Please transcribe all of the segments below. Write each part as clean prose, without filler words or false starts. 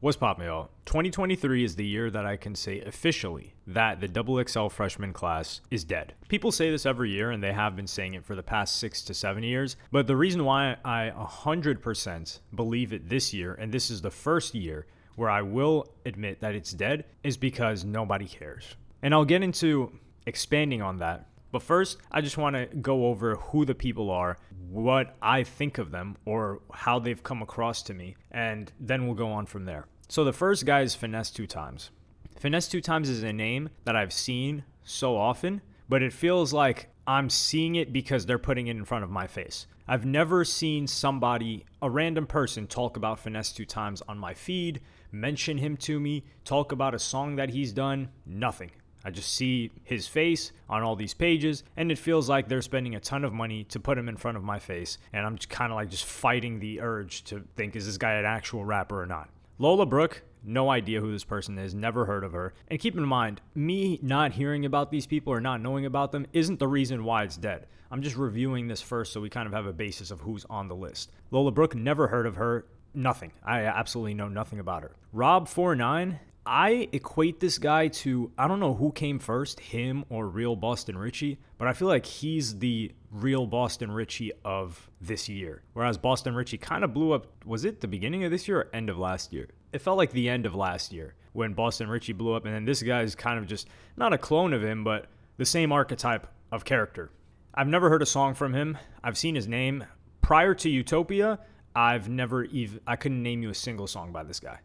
What's poppin', y'all? 2023 is the year that I can say officially that the XXL freshman class is dead. People say this every year, and they have been saying it for the past 6 to 7 years. But the reason why I 100% believe it this year, and this is the first year where I will admit that it's dead, is because nobody cares. And I'll get into expanding on that. But first, I just want to go over who the people are, what I think of them, or how they've come across to me, and then we'll go on from there. So the first guy is Finesse 2 Times. Finesse 2 Times is a name that I've seen so often, but it feels like I'm seeing it because they're putting it in front of my face. I've never seen somebody, a random person, talk about Finesse 2 Times on my feed, mention him to me, talk about a song that he's done, nothing. I just see his face on all these pages, and it feels like they're spending a ton of money to put him in front of my face, and I'm kind of like just fighting the urge to think, is this guy an actual rapper or not? Lola Brooke, no idea who this person is, never heard of her. And keep in mind, me not hearing about these people or not knowing about them isn't the reason why it's dead. I'm just reviewing this first so we kind of have a basis of who's on the list. Lola Brooke, never heard of her, nothing. I absolutely know nothing about her. Rob49, I equate this guy to, I don't know who came first, him or Real Boston Richie, but I feel like he's the real Boston Richie of this year. Whereas Boston Richie kind of blew up, was it the beginning of this year or end of last year? It felt like the end of last year when Boston Richie blew up, and then this guy's kind of just, not a clone of him, but the same archetype of character. I've never heard a song from him. I've seen his name. Prior to Utopia, I couldn't name you a single song by this guy.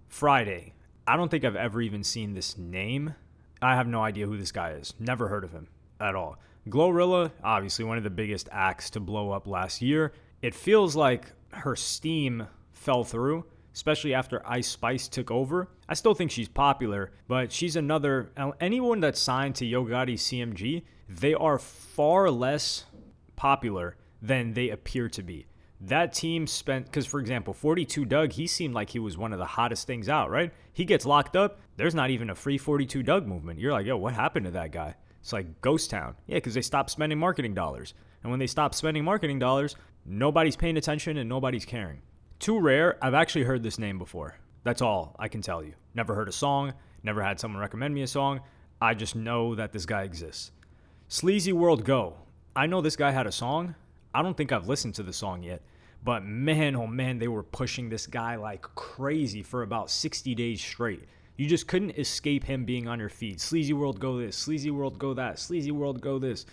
Friday. I don't think I've ever even seen this name. I have no idea who this guy is. Never heard of him at all. Glorilla, obviously one of the biggest acts to blow up last year. It feels like her steam fell through, especially after Ice Spice took over. I still think she's popular, but she's anyone that's signed to Yo Gotti's CMG, they are far less popular than they appear to be. That team spent, because for example, 42 Doug, he seemed like he was one of the hottest things out, right? He gets locked up. There's not even a free 42 Doug movement. You're like, yo, what happened to that guy? It's like ghost town. Yeah, because they stopped spending marketing dollars. And when they stop spending marketing dollars, nobody's paying attention and nobody's caring. Too Rare, I've actually heard this name before. That's all I can tell you. Never heard a song, never had someone recommend me a song. I just know that this guy exists. Sleazy World Go. I know this guy had a song. I don't think I've listened to the song yet. But man, oh man, they were pushing this guy like crazy for about 60 days straight. You just couldn't escape him being on your feed. Sleazy World Go this, Sleazy World Go that, Sleazy World Go this.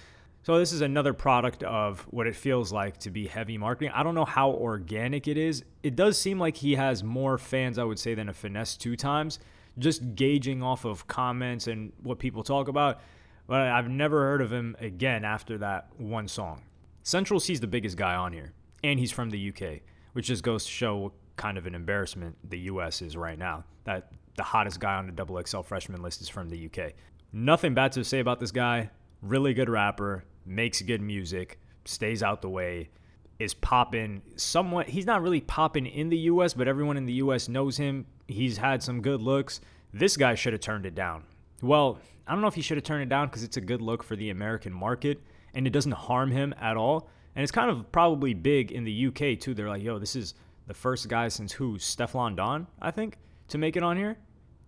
So this is another product of what it feels like to be heavy marketing. I don't know how organic it is. It does seem like he has more fans, I would say, than a Finesse 2 Times, just gauging off of comments and what people talk about. But I've never heard of him again after that one song. Central C's the biggest guy on here. And he's from the UK, which just goes to show what kind of an embarrassment the US is right now, that the hottest guy on the XXL freshman list is from the UK. Nothing bad to say about this guy. Really good rapper, makes good music, stays out the way, is popping somewhat. He's not really popping in the US, but everyone in the US knows him. He's had some good looks. This guy should have turned it down. Well, I don't know if he should have turned it down because it's a good look for the American market, and it doesn't harm him at all. And it's kind of probably big in the UK too. They're like, yo, this is the first guy since who? Stefflon Don, I think, to make it on here.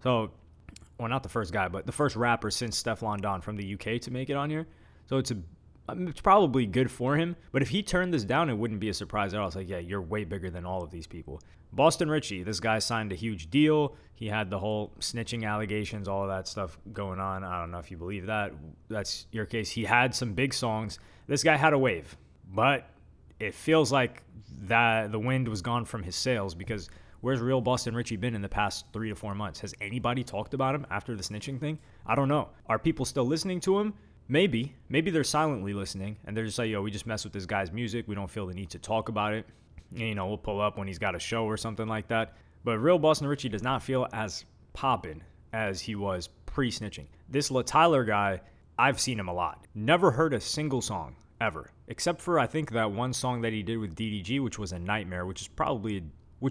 So, well, not the first guy, but the first rapper since Stefflon Don from the UK to make it on here. So it's probably good for him. But if he turned this down, it wouldn't be a surprise at all. It's like, yeah, you're way bigger than all of these people. Boston Richie, this guy signed a huge deal. He had the whole snitching allegations, all of that stuff going on. I don't know if you believe that. That's your case. He had some big songs. This guy had a wave. But it feels like that the wind was gone from his sails, because where's real Boston Richie been in the past 3 to 4 months? Has anybody talked about him after the snitching thing? I don't know. Are people still listening to him? Maybe. Maybe they're silently listening, and they're just like, yo, we just mess with this guy's music. We don't feel the need to talk about it. And, we'll pull up when he's got a show or something like that. But real Boston Richie does not feel as poppin' as he was pre-snitching. This La Tyler guy, I've seen him a lot. Never heard a single song. Ever, except for I think that one song that he did with DDG, which was a Nightmare, which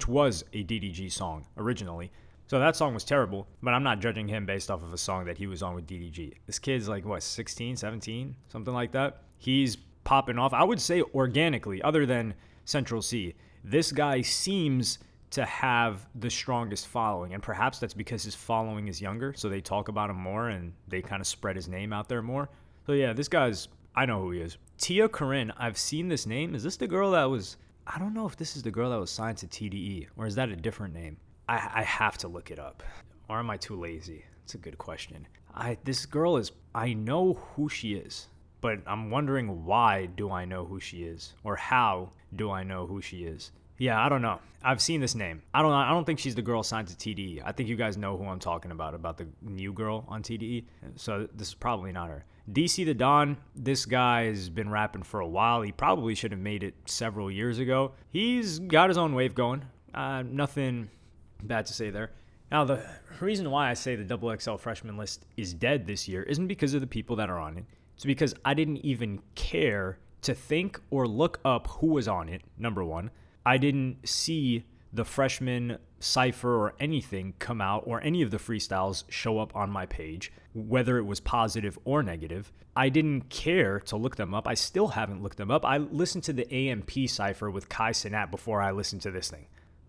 was a DDG song originally. So that song was terrible, but I'm not judging him based off of a song that he was on with DDG. This kid's like, 16, 17, something like that. He's popping off, I would say organically, other than Central C. This guy seems to have the strongest following. And perhaps that's because his following is younger, so they talk about him more and they kind of spread his name out there more. So yeah, this guy's, I know who he is. Tia Corinne, I've seen this name. Is this the girl that was, I don't know if this is the girl that was signed to TDE, or is that a different name? I have to look it up. Or am I too lazy? It's a good question. This girl is, I know who she is, but I'm wondering, why do I know who she is? Or how do I know who she is? Yeah, I don't know. I've seen this name. I don't think she's the girl signed to TDE. I think you guys know who I'm talking about the new girl on TDE. So this is probably not her. DC the Don, this guy has been rapping for a while. He probably should have made it several years ago. He's got his own wave going. Nothing bad to say there. Now, the reason why I say the XXL freshman list is dead this year isn't because of the people that are on it. It's because I didn't even care to think or look up who was on it, number one. I didn't see the freshman cipher or anything come out, or any of the freestyles show up on my page, whether it was positive or negative. I didn't care to look them up. I still haven't looked them up. I listened to the AMP cipher with Kai Cenat before I listened to this thing.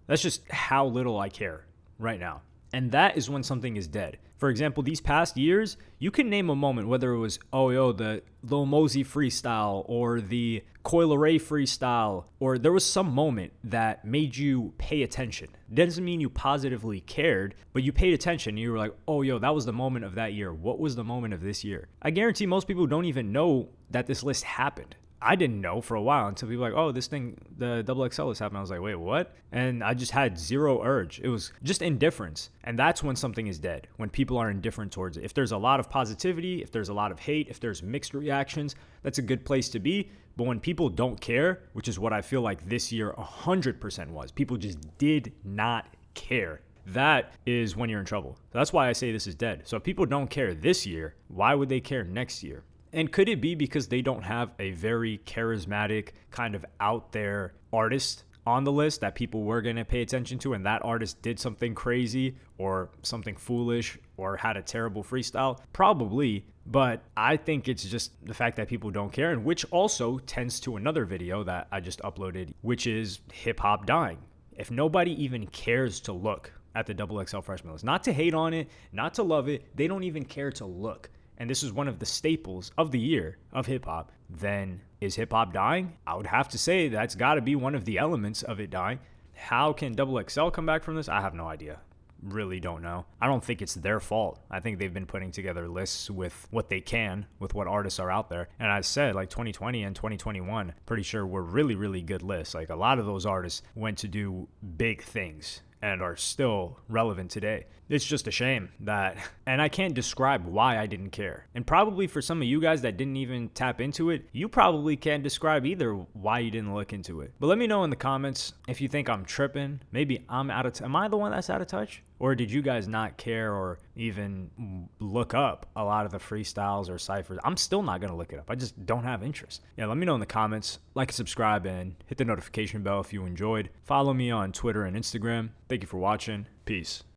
That's just how little I care right now. And that is when something is dead. For example, these past years, you can name a moment, whether it was, the Lil Mosey freestyle or the Coil Ray freestyle, or there was some moment that made you pay attention. That doesn't mean you positively cared, but you paid attention. You were like, that was the moment of that year. What was the moment of this year? I guarantee most people don't even know that this list happened. I didn't know for a while until people were like, this thing, the XXL is happening. I was like, wait, what? And I just had zero urge. It was just indifference. And that's when something is dead, when people are indifferent towards it. If there's a lot of positivity, if there's a lot of hate, if there's mixed reactions, that's a good place to be. But when people don't care, which is what I feel like this year 100% was, people just did not care. That is when you're in trouble. That's why I say this is dead. So if people don't care this year, why would they care next year? And could it be because they don't have a very charismatic, kind of out there artist on the list that people were going to pay attention to, and that artist did something crazy or something foolish or had a terrible freestyle? Probably, but I think it's just the fact that people don't care, and which also tends to another video that I just uploaded, which is hip hop dying. If nobody even cares to look at the XXL freshman list, not to hate on it, not to love it, they don't even care to look, and this is one of the staples of the year of hip-hop, then is hip-hop dying? I would have to say that's got to be one of the elements of it dying. How can XXL come back from this? I have no idea. Really don't know. I don't think it's their fault. I think they've been putting together lists with what they can, with what artists are out there. And I said, 2020 and 2021, pretty sure were really, really good lists. A lot of those artists went to do big things and are still relevant today. It's just a shame that, and I can't describe why I didn't care. And probably for some of you guys that didn't even tap into it, you probably can't describe either why you didn't look into it. But let me know in the comments if you think I'm tripping. Maybe I'm out of am I the one that's out of touch? Or did you guys not care or even look up a lot of the freestyles or ciphers? I'm still not going to look it up. I just don't have interest. Yeah, let me know in the comments. Like and subscribe and hit the notification bell if you enjoyed. Follow me on Twitter and Instagram. Thank you for watching. Peace.